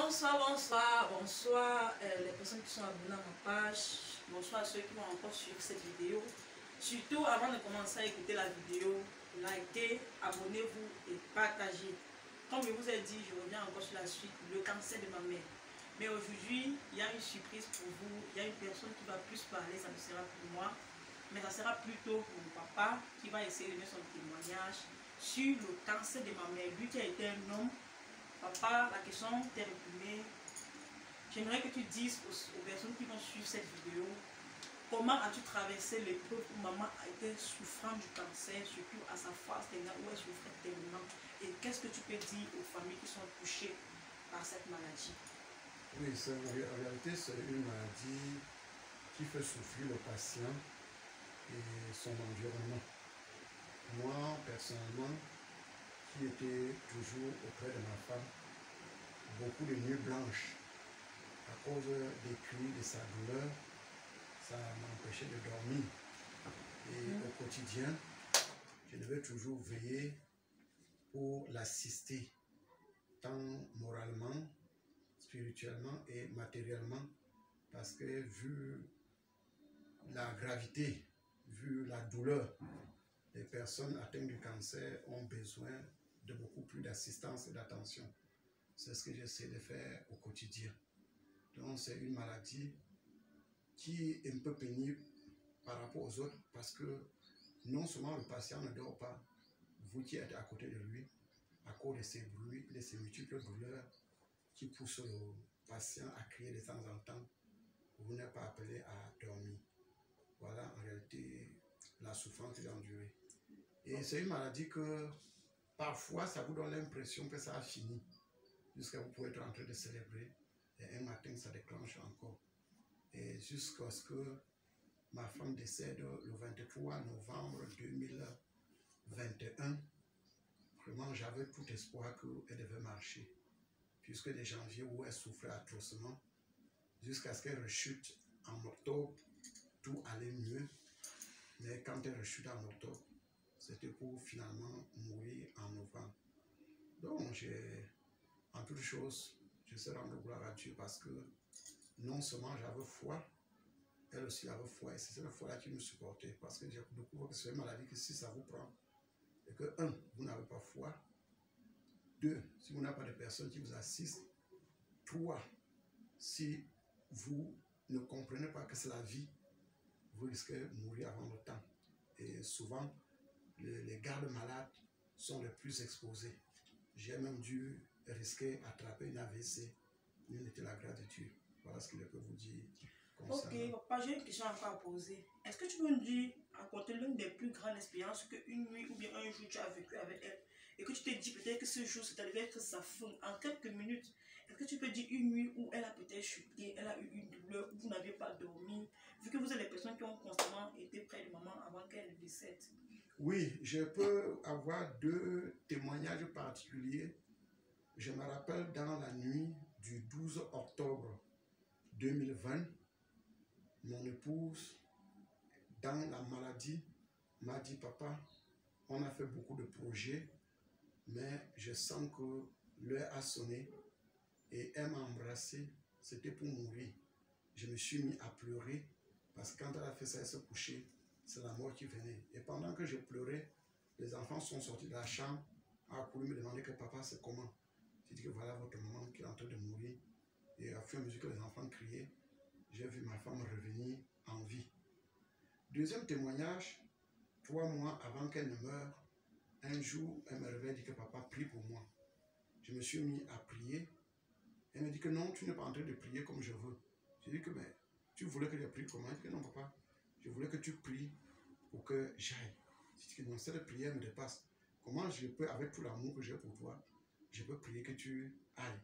Bonsoir les personnes qui sont abonnées à ma page, bonsoir à ceux qui vont encore suivre cette vidéo. Surtout avant de commencer à écouter la vidéo, likez, abonnez-vous et partagez. Comme je vous ai dit, je reviens encore sur la suite, le cancer de ma mère. Mais aujourd'hui, il y a une surprise pour vous, il y a une personne qui va plus parler, ça ne sera pour moi, mais ça sera plutôt pour mon papa qui va essayer de donner son témoignage sur le cancer de ma mère. Lui qui a été un homme. Papa, la question t'est réprimée. J'aimerais que tu dises aux personnes qui vont suivre cette vidéo, comment as-tu traversé l'épreuve où maman a été souffrante du cancer, surtout à sa phase terminale où elle souffrait tellement. Et qu'est-ce que tu peux dire aux familles qui sont touchées par cette maladie? Oui, en réalité, c'est une maladie qui fait souffrir le patient et son environnement. Moi, personnellement, qui était toujours auprès de ma femme, beaucoup de nuits blanches à cause des cris de sa douleur, ça m'empêchait de dormir. Et au quotidien, je devais toujours veiller pour l'assister, tant moralement, spirituellement et matériellement, parce que vu la gravité, vu la douleur, les personnes atteintes du cancer ont besoin de beaucoup plus d'assistance et d'attention. C'est ce que j'essaie de faire au quotidien. Donc c'est une maladie qui est un peu pénible par rapport aux autres parce que non seulement le patient ne dort pas, vous qui êtes à côté de lui, à cause de ces bruits, de ces multiples douleurs qui poussent le patient à crier de temps en temps, vous n'êtes pas appelé à dormir. Voilà en réalité la souffrance que j'ai endurée. Et c'est une maladie que parfois ça vous donne l'impression que ça a fini, jusqu'à vous pouvez être en train de célébrer et un matin ça déclenche encore. Et jusqu'à ce que ma femme décède le 23 novembre 2021, vraiment j'avais tout espoir qu'elle devait marcher, puisque de janvier où elle souffrait atrocement, jusqu'à ce qu'elle rechute en octobre, tout allait mieux. Mais quand elle rechute en octobre, c'était pour finalement mourir en novembre. Donc, en toute chose, je sais rendre gloire à Dieu parce que non seulement j'avais foi, elle aussi avait foi et c'est cette foi-là qui nous supportait. Parce que j'ai découvert que c'est une maladie que si ça vous prend, et que, un, vous n'avez pas foi, deux, si vous n'avez pas de personnes qui vous assistent, trois, si vous ne comprenez pas que c'est la vie, vous risquez de mourir avant le temps. Et souvent, les gardes malades sont les plus exposés. J'ai même dû risquer d'attraper une AVC. Nul n'était la grâce de Dieu. Voilà ce que je peux vous dire. Ok, papa, j'ai une question encore à poser. Est-ce que tu peux me dire, raconter l'une des plus grandes expériences qu'une nuit ou bien un jour tu as vécu avec elle et que tu t'es dit peut-être que ce jour c'est arrivé être sa fin en quelques minutes? Est-ce que tu peux dire une nuit où elle a peut-être chuté, elle a eu une douleur, où vous n'avez pas dormi, vu que vous êtes les personnes qui ont constamment été près de maman avant qu'elle décède? Oui, je peux avoir deux témoignages particuliers. Je me rappelle dans la nuit du 12 octobre 2020, mon épouse, dans la maladie, m'a dit, papa, on a fait beaucoup de projets, mais je sens que l'heure a sonné et elle m'a embrassé, c'était pour mourir. Je me suis mis à pleurer parce que quand elle a fait ça, elle se couchait, c'est la mort qui venait. Et pendant que je pleurais, les enfants sont sortis de la chambre, ont couru me demander que papa, c'est comment? J'ai dit que voilà votre maman qui est en train de mourir. Et à fur et à mesure que les enfants criaient, j'ai vu ma femme revenir en vie. Deuxième témoignage, 3 mois avant qu'elle ne meure, un jour, elle me réveille et dit que papa prie pour moi. Je me suis mis à prier. Elle me dit que non, tu n'es pas en train de prier comme je veux. J'ai dit que mais tu voulais que je prie comment? Elle dit que non papa, je voulais que tu pries pour que j'aille. J'ai dit que non, cette prière me dépasse. Comment je peux, avec tout l'amour que j'ai pour toi, je peux prier que tu ailles?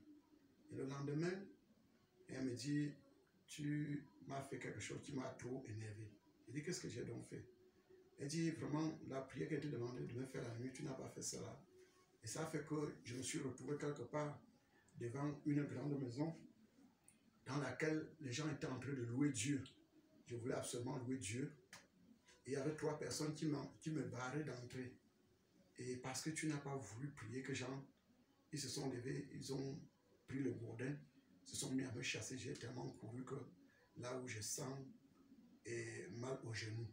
Et le lendemain, elle me dit, tu m'as fait quelque chose qui m'a trop énervé. J'ai dit, qu'est-ce que j'ai donc fait? Elle dit, vraiment, la prière qui a été demandée de me faire la nuit, tu n'as pas fait cela. Et ça fait que je me suis retrouvé quelque part devant une grande maison dans laquelle les gens étaient en train de louer Dieu. Je voulais absolument louer Dieu. Et il y avait 3 personnes qui me barraient d'entrer. Et parce que tu n'as pas voulu prier, que gens, ils se sont levés, ils ont pris le gourdin se sont mis à me chasser. J'ai tellement couru que là où je sens mal au genou.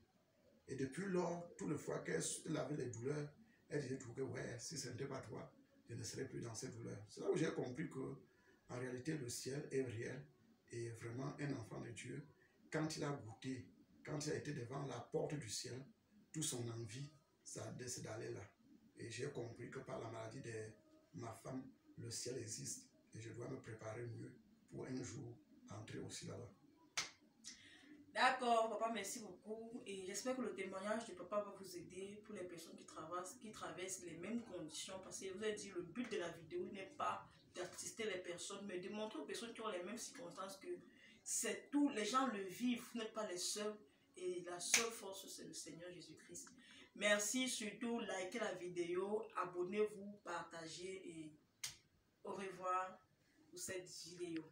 Et depuis lors, toutes les fois qu'elle avait les douleurs, elle disait toujours que ouais, si ce n'était pas toi, je ne serais plus dans ces douleurs. C'est là où j'ai compris que en réalité, le ciel est réel et vraiment un enfant de Dieu. Quand il a goûté, quand il a été devant la porte du ciel, toute son envie, ça c'est d'aller là. Et j'ai compris que par la maladie de ma femme, le ciel existe et je dois me préparer mieux pour un jour entrer aussi là-bas. D'accord, papa, merci beaucoup. Et j'espère que le témoignage de papa va vous aider pour les personnes qui traversent les mêmes conditions. Parce que vous avez dit, le but de la vidéo n'est pas d'assister les personnes, mais de montrer aux personnes qui ont les mêmes circonstances que c'est tout. Les gens le vivent, vous n'êtes pas les seuls. Et la seule force, c'est le Seigneur Jésus-Christ. Merci, surtout, likez la vidéo, abonnez-vous, partagez et au revoir pour cette vidéo.